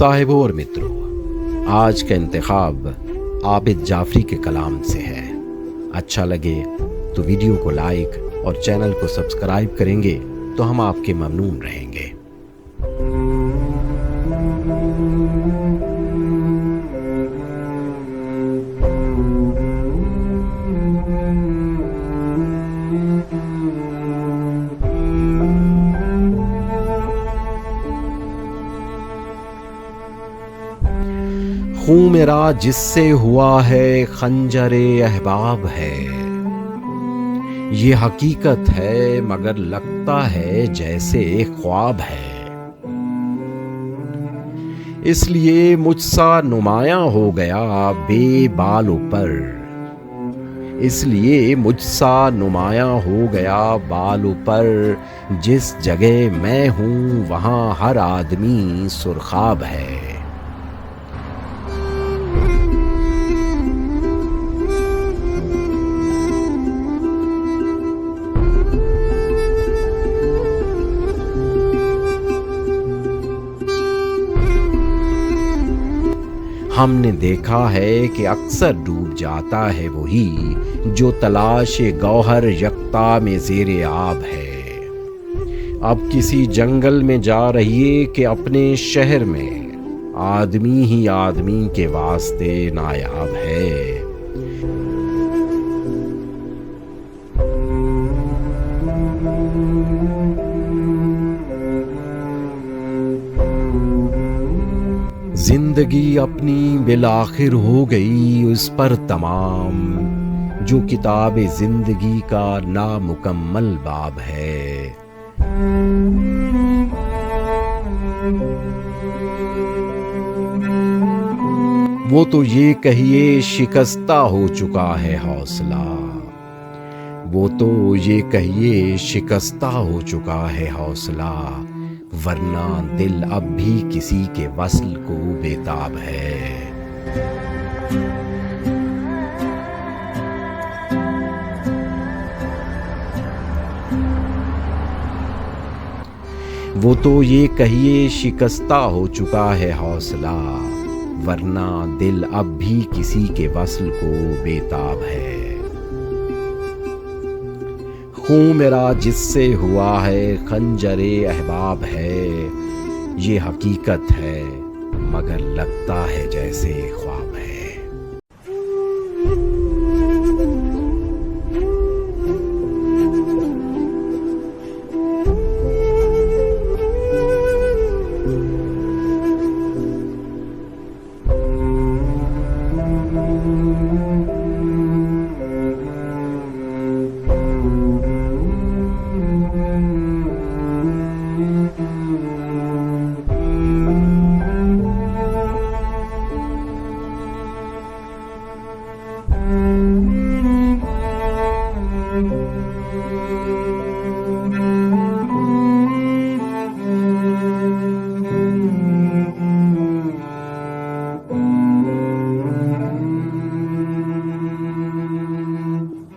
साहिबों और मित्रों, आज का इंतखाब आबिद जाफरी के कलाम से है। अच्छा लगे तो वीडियो को लाइक और चैनल को सब्सक्राइब करेंगे तो हम आपके ममनून रहेंगे। खून मेरा जिससे हुआ है खंजरे अहबाब है, ये हकीकत है मगर लगता है जैसे ख्वाब है। इसलिए मुझसा नुमायां हो गया बेबालों पर, इसलिए मुझसा नुमायां हो गया बालों पर। जिस जगह मैं हूँ वहाँ हर आदमी सुरखाब है। हमने देखा है कि अक्सर डूब जाता है वही जो तलाश गौहर यक्ता में ज़ेरे आब है। अब किसी जंगल में जा रहिए कि अपने शहर में आदमी ही आदमी के वास्ते नायाब है। जिंदगी अपनी बिलाखिर हो गई उस पर तमाम, जो किताब जिंदगी का नामुकम्मल बाब है। वो तो ये कहिए शिकस्ता हो चुका है हौसला, वो तो ये कहिए शिकस्ता हो चुका है हौसला, वरना दिल अब भी किसी के वस्ल को बेताब है। वो तो ये कहिए शिकस्ता हो चुका है हौसला, वरना दिल अब भी किसी के वस्ल को बेताब है। खून मेरा जिससे हुआ है खंजरे अहबाब है, ये हकीकत है मगर लगता है जैसे ख्वाब है।